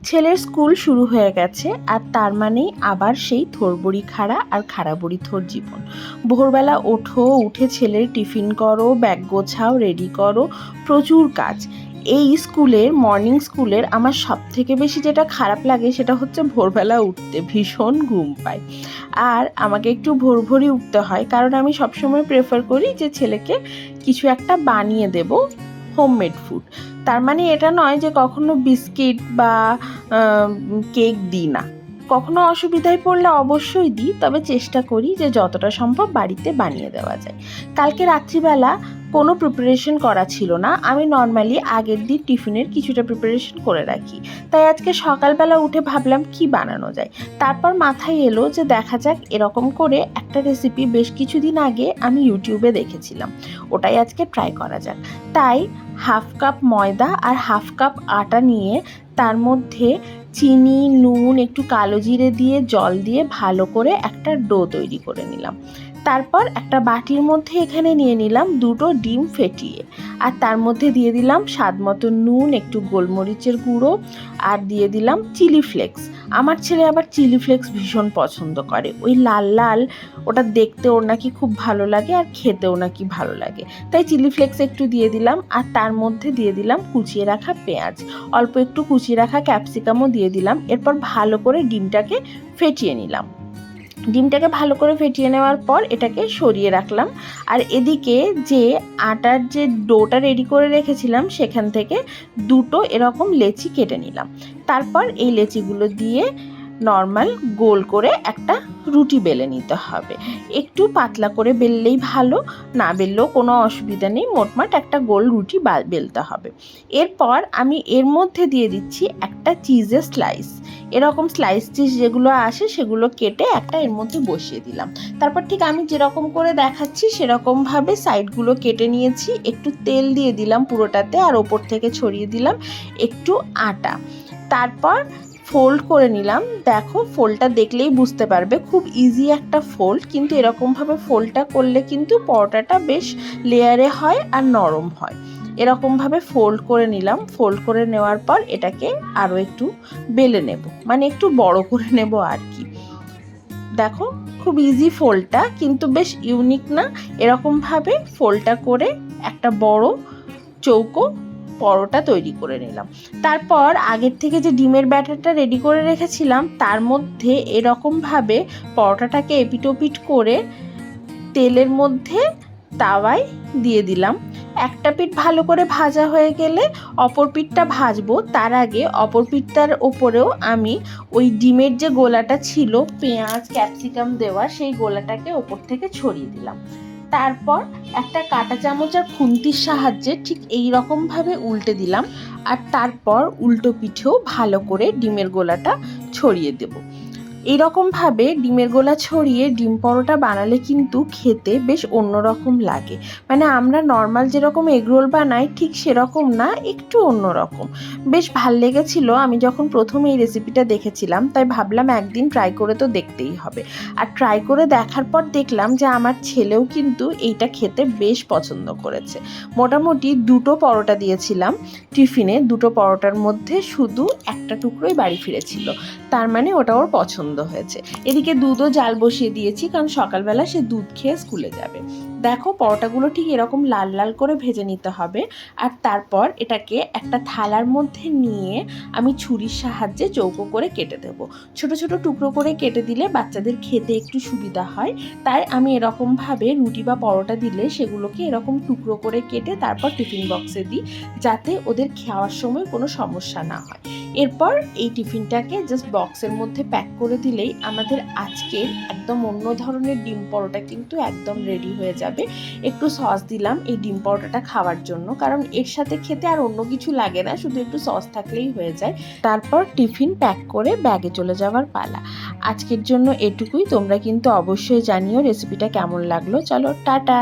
ছেলের স্কুল শুরু হয়ে গেছে আর তার মানেই আবার সেই থোড়বড়ি খাড়া আর খাড়াবড়ি থোর জীবন। ভোরবেলা ওঠো, উঠে ছেলের টিফিন করো, ব্যাগ গোছাও, রেডি করো, প্রচুর কাজ। এই স্কুলের মর্নিং স্কুলের আমার সব থেকে বেশি যেটা খারাপ লাগে সেটা হচ্ছে ভোরবেলা উঠতে ভীষণ ঘুম পায়। আর আমাকে একটু ভোর ভোরই উঠতে হয়, কারণ আমি সবসময় প্রেফার করি যে ছেলেকে কিছু একটা বানিয়ে দেব, হোমমেড ফুড। তার মানে এটা নয় যে কখনো বিস্কিট বা কেক দিই না, কখনো অসুবিধায় পড়লে অবশ্যই দিই, তবে চেষ্টা করি যে যতটা সম্ভব বাড়িতে বানিয়ে দেওয়া যায়। কালকে রাত্রিবেলা কোনো প্রিপারেশন করা ছিল না, আমি নর্মালি আগের দিন টিফিনের কিছুটা প্রিপারেশন করে রাখি, তাই আজকে সকালবেলা উঠে ভাবলাম কি বানানো যায়। তারপর মাথায় এলো যে দেখা যাক, এরকম করে একটা রেসিপি বেশ কিছুদিন আগে আমি ইউটিউবে দেখেছিলাম, ওটাই আজকে ট্রাই করা যাক। তাই হাফ কাপ ময়দা আর হাফ কাপ আটা নিয়ে তার মধ্যে চিনি, নুন, একটু কালো জিরে দিয়ে জল দিয়ে ভালো করে একটা ডো তৈরি করে নিলাম। তারপর একটা বাটির মধ্যে এখানে নিয়ে নিলাম দুটো ডিম ফেটিয়ে, আর তার মধ্যে দিয়ে দিলাম স্বাদ মতো নুন, একটু গোলমরিচের গুঁড়ো, আর দিয়ে দিলাম চিলি ফ্লেক্স। আমার ছেলে আবার চিলি ফ্লেক্স ভীষণ পছন্দ করে, ওই লাল লাল, ওটা দেখতে ওর নাকি খুব ভালো লাগে আর খেতেও নাকি ভালো লাগে, তাই চিলি ফ্লেক্স একটু দিয়ে দিলাম। আর তার মধ্যে দিয়ে দিলাম কুচিয়ে রাখা পেঁয়াজ, অল্প একটু কুচিয়ে রাখা ক্যাপসিকামও দিয়ে দিলাম। এরপর ভালো করে ডিমটাকে ফেটিয়ে নিলাম। ডিমটাকে ভালো করে ফেটিয়ে নেওয়ার পর এটাকে সরিয়ে রাখলাম। আর এদিকে যে আটার যে ডোটা রেডি করে রেখেছিলাম সেখান থেকে দুটো এরকম লেচি কেটে নিলাম। তারপর এই লেচিগুলো দিয়ে নর্মাল গোল করে একটা রুটি বেলে নিতে হবে। একটু পাতলা করে বেললেই ভালো, না বেললেও কোনো অসুবিধা নেই, মোটমাট একটা গোল রুটি বেলতে হবে। এরপর আমি এর মধ্যে দিয়ে দিচ্ছি একটা চিজের স্লাইস। এরকম স্লাইস চিজ যেগুলো আসে সেগুলো কেটে একটা এর মধ্যে বসিয়ে দিলাম। তারপর ঠিক আমি যেরকম করে দেখাচ্ছি সেরকমভাবে সাইডগুলো কেটে নিয়েছি, একটু তেল দিয়ে দিলাম পুরোটাতে, আর ওপর থেকে ছড়িয়ে দিলাম একটু আটা। তারপর ফোল্ড করে নিলাম। দেখো, ফোল্ডটা দেখলেই বুঝতে পারবে খুব ইজি একটা ফোল্ড, কিন্তু এরকমভাবে ফোল্ডটা করলে কিন্তু পরোটাটা বেশ লেয়ারে হয় আর নরম হয়। এরকমভাবে ফোল্ড করে নিলাম। ফোল্ড করে নেওয়ার পর এটাকে আরও একটু বেলে নেব, মানে একটু বড় করে নেব আর কি। দেখো, খুব ইজি ফোল্ডটা, কিন্তু বেশ ইউনিক না? এরকমভাবে ফোল্ডটা করে একটা বড় চৌকো পরোটা তৈরি করে নিলাম। তারপর আগের থেকে যে ডিমের ব্যাটারটা রেডি করে রেখেছিলাম তার মধ্যে এরকমভাবে পরোটাটাকে এপিটোপিট করে তেলের মধ্যে তাওয়ায় দিয়ে দিলাম। একটা পিঠ ভালো করে ভাজা হয়ে গেলে অপর পিঠটা ভাজবো, তার আগে অপর পিঠটার ওপরেও আমি ওই ডিমের যে গোলাটা ছিল পেঁয়াজ ক্যাপসিকাম দেওয়া, সেই গোলাটাকে ওপর থেকে ছড়িয়ে দিলাম। তারপর একটা কাঁটা চামচ আর খুন্তির সাহায্যে ঠিক এই রকমভাবে উল্টে দিলাম, আর তারপর উল্টো পিঠেও ভালো করে ডিমের গোলাটা ছড়িয়ে দেব। এইরকমভাবে ডিমের গোলা ছড়িয়ে ডিম পরোটা বানালে কিন্তু খেতে বেশ অন্যরকম লাগে, মানে আমরা নর্মাল যেরকম এগরোল বানাই ঠিক সেরকম না, একটু অন্যরকম। বেশ ভাল লেগেছিল আমি যখন প্রথম এই রেসিপিটা দেখেছিলাম, তাই ভাবলাম একদিন ট্রাই করে তো দেখতেই হবে। আর ট্রাই করে দেখার পর দেখলাম যে আমার ছেলেও কিন্তু এইটা খেতে বেশ পছন্দ করেছে। মোটামুটি দুটো পরোটা দিয়েছিলাম টিফিনে, দুটো পরোটার মধ্যে শুধু একটা টুকরোই বাড়ি ফিরেছিল, তার মানে ওটা ওর পছন্দ হয়েছে। এদিকে দুধও জাল বসিয়ে দিয়েছি, কারণ সকালবেলা সে দুধ খেয়ে স্কুলে যাবে। দেখো, পরোটাগুলো ঠিক এরকম লাল লাল করে ভেজে নিতে হবে। আর তারপর এটাকে একটা থালার মধ্যে নিয়ে আমি ছুরির সাহায্যে চৌকো করে কেটে দেব। ছোট ছোট টুকরো করে কেটে দিলে বাচ্চাদের খেতে একটু সুবিধা হয়, তাই আমি এরকমভাবে রুটি বা পরোটা দিলে সেগুলোকে এরকম টুকরো করে কেটে তারপর টিফিন বক্সে দিই, যাতে ওদের খাওয়ার সময় কোনো সমস্যা না হয়। এরপর এই টিফিনটাকে জাস্ট বক্সের মধ্যে প্যাক করে দিলেই আমাদের আজকের একদম অন্য ধরনের ডিম পরোটা কিন্তু একদম রেডি হয়ে যাবে। একটু সস দিলাম এই ডিম পরোটাটা খাওয়ার জন্য, কারণ এর সাথে খেতে আর অন্য কিছু লাগে না, শুধু একটু সস থাকলেই হয়ে যায়। তারপর টিফিন প্যাক করে ব্যাগে চলে যাওয়ার পালা। আজকের জন্য এটুকুই। তোমরা কিন্তু অবশ্যই জানিও রেসিপিটা কেমন লাগলো। চলো, টাটা।